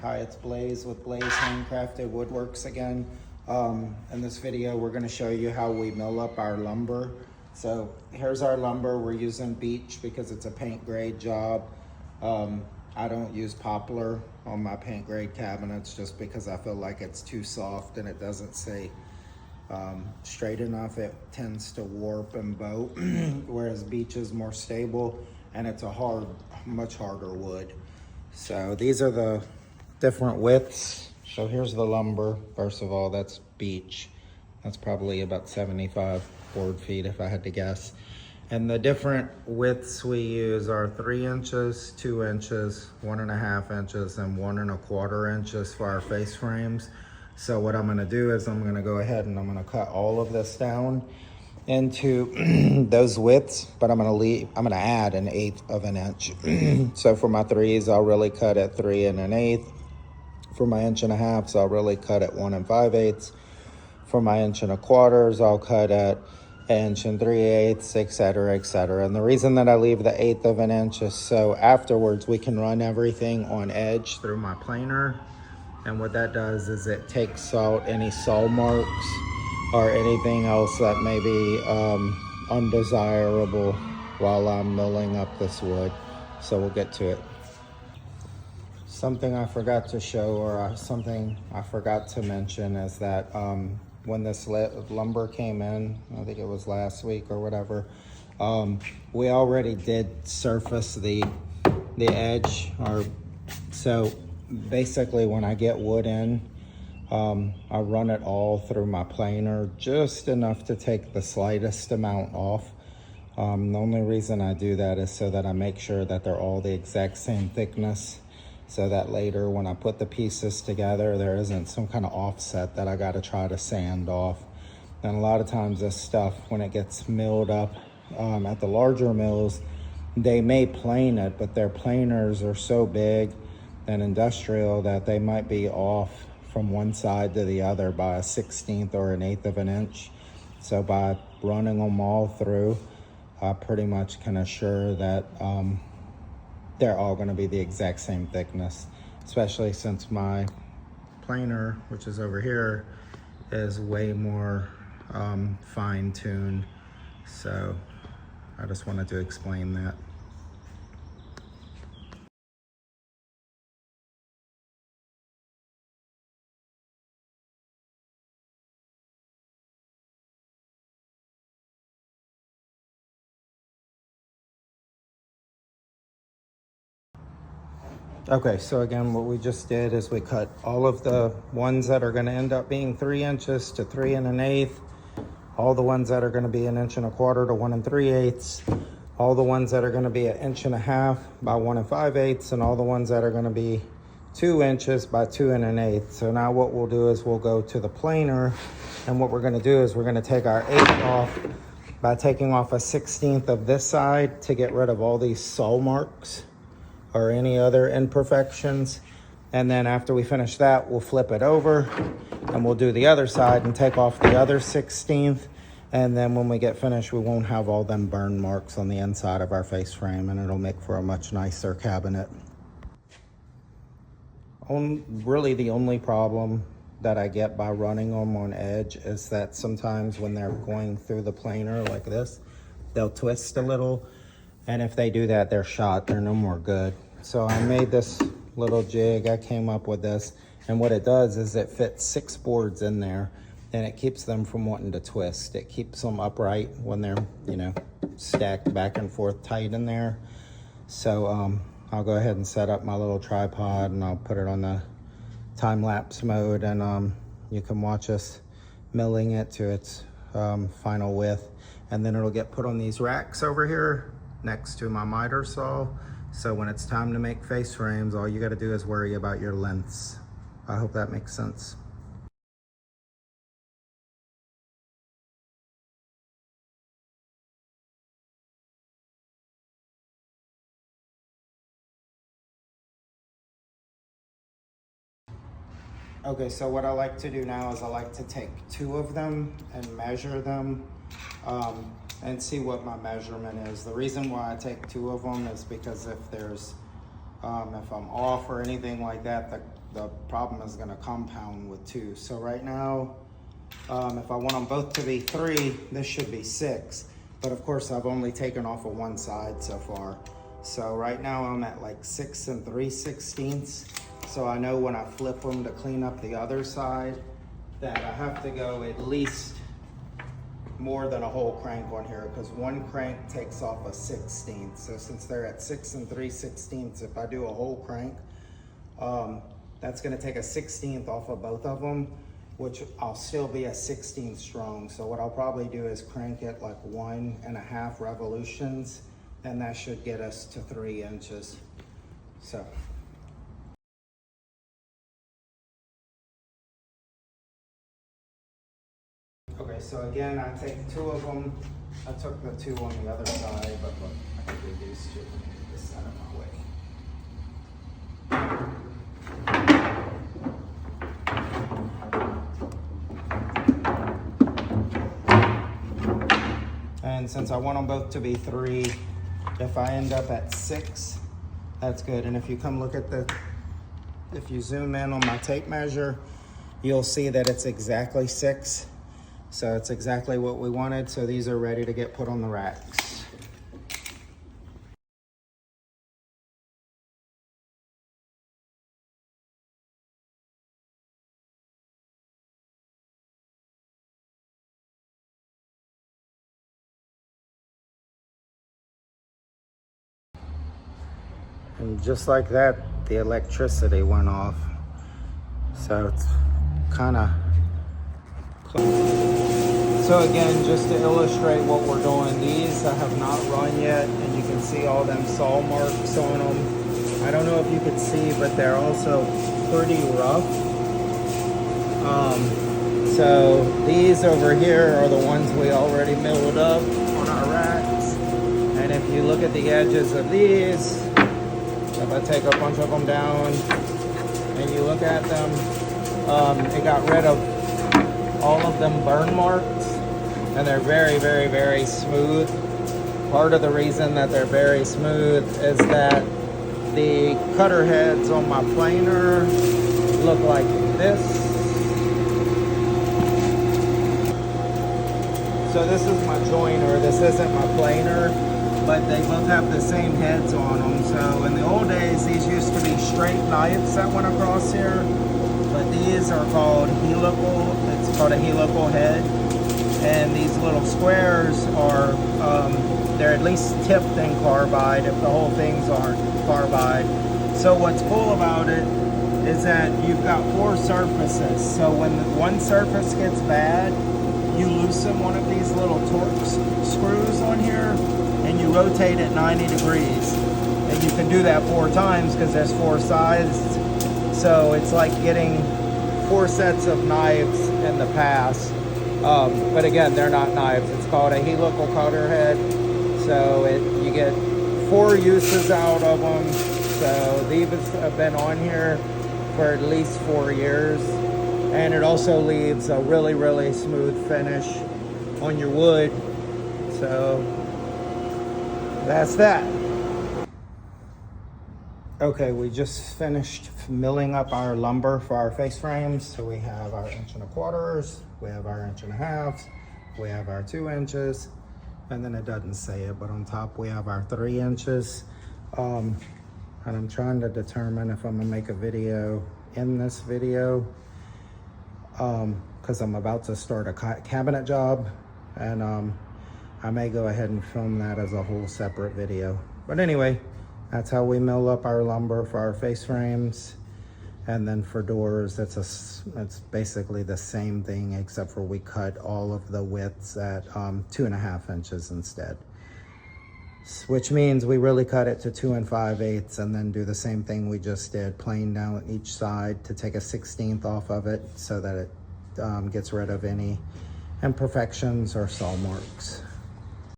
Hi, it's Blaze with Blaze Handcrafted Woodworks again. In this video, we're gonna show you how we mill up our lumber. So here's our lumber. We're using beech because it's a paint grade job. I don't use poplar on my paint grade cabinets just because I feel like it's too soft and it doesn't stay straight enough. It tends to warp and bow, whereas beech is more stable and it's a much harder wood. So these are the different widths. So here's the lumber. First of all, that's beech. That's probably about 75 board feet if I had to guess. And the different widths we use are 3 inches, 2 inches, 1.5 inches, and 1 1/4 inches for our face frames. So what I'm gonna do is I'm gonna go ahead and I'm gonna cut all of this down into those widths, but I'm gonna add 1/8 of an inch. So for my 3s, I'll really cut at 3 1/8. For my 1.5 inches, I'll really cut at 1 5/8. For my 1 1/4 inches, I'll cut at 1 3/8, etc., etc. And the reason that I leave the 1/8 of an inch is so afterwards we can run everything on edge through my planer. And what that does is it takes out any saw marks or anything else that may be undesirable while I'm milling up this wood. So we'll get to it. Something I forgot to show, or something I forgot to mention, is that when this lumber came in, I think it was last week or whatever, we already did surface the edge. So basically when I get wood in, I run it all through my planer, just enough to take the slightest amount off. The only reason I do that is so that I make sure that they're all the exact same thickness, so that later when I put the pieces together, there isn't some kind of offset that I got to try to sand off. And a lot of times this stuff, when it gets milled up at the larger mills, they may plane it, but their planers are so big and industrial that they might be off from one side to the other by 1/16 or 1/8 of an inch. So by running them all through, I pretty much can assure that they're all going to be the exact same thickness, especially since my planer, which is over here, is way more fine-tuned. So I just wanted to explain that. Okay, so again, what we just did is we cut all of the ones that are going to end up being 3 inches to 3 1/8, all the ones that are going to be 1 1/4 inches to 1 3/8, all the ones that are going to be 1.5 inches by 1 5/8, and all the ones that are going to be 2 inches by 2 1/8. So now what we'll do is we'll go to the planer, and what we're going to do is we're going to take our 1/8 off by taking off 1/16 of this side to get rid of all these saw marks or any other imperfections. And then after we finish that, we'll flip it over and we'll do the other side and take off the other 1/16. And then when we get finished, we won't have all them burn marks on the inside of our face frame, and it'll make for a much nicer cabinet. Really the only problem that I get by running them on edge is that sometimes when they're going through the planer like this, they'll twist a little. And if they do that, they're shot, they're no more good. So I made this little jig, I came up with this, and what it does is it fits 6 boards in there, and it keeps them from wanting to twist. It keeps them upright when they're, stacked back and forth tight in there. So I'll go ahead and set up my little tripod, and I'll put it on the time-lapse mode, and you can watch us milling it to its final width. And then it'll get put on these racks over here next to my miter saw. So when it's time to make face frames, all you got to do is worry about your lengths. I hope that makes sense. Okay, so what I like to do now is I like to take 2 of them and measure them and see what my measurement is. The reason why I take 2 of them is because if there's If I'm off or anything like that, the problem is gonna compound with 2. So right now, if I want them both to be 3, this should be 6. But of course, I've only taken off of one side so far. So right now I'm at like 6 3/16. So I know when I flip them to clean up the other side that I have to go at least more than a whole crank on here, because one crank takes off a 16th. So since they're at 6 3/16, if I do a whole crank, that's gonna take a 16th off of both of them, which I'll still be a 16th strong. So what I'll probably do is crank it like 1.5 revolutions, and that should get us to 3 inches. So. Okay, so again, I take 2 of them. I took the 2 on the other side, but look, I can reduce 2. Let me get this out of my way. And since I want them both to be 3, if I end up at 6, that's good. And if you come look at if you zoom in on my tape measure, you'll see that it's exactly 6. So it's exactly what we wanted. So these are ready to get put on the racks. And just like that, the electricity went off. So it's kind of close. So again, just to illustrate what we're doing, these I have not run yet, and you can see all them saw marks on them. I don't know if you could see, but they're also pretty rough. So these over here are the ones we already milled up on our racks. And if you look at the edges of these, if I take a bunch of them down and you look at them, it got rid of all of them burn marks, and they're very, very, very smooth. Part of the reason that they're very smooth is that the cutter heads on my planer look like this. So this is my joiner, this isn't my planer, but they both have the same heads on them. So in the old days, these used to be straight knives that went across here, but these are called helical. It's called a helical head. And these little squares are, they're at least tipped in carbide if the whole things aren't carbide. So what's cool about it is that you've got 4 surfaces. So when one surface gets bad, you loosen one of these little torque screws on here and you rotate it 90 degrees. And you can do that 4 times because there's 4 sides. So it's like getting 4 sets of knives in the past. But again, they're not knives. It's called a helical cutter head. So you get 4 uses out of them. So these have been on here for at least 4 years. And it also leaves a really, really smooth finish on your wood. So that's that. Okay, we just finished milling up our lumber for our face frames. So we have our 1.25 inches, we have our 1.5 inches, we have our 2 inches, and then it doesn't say it, but on top we have our 3 inches. And I'm trying to determine if I'm gonna make a video in this video, because I'm about to start a cabinet job, and I may go ahead and film that as a whole separate video. But anyway, that's how we mill up our lumber for our face frames. And then for doors, it's basically the same thing, except for we cut all of the widths at 2.5 inches instead. Which means we really cut it to 2 5/8 and then do the same thing we just did, plane down each side to take a 16th off of it so that it gets rid of any imperfections or saw marks.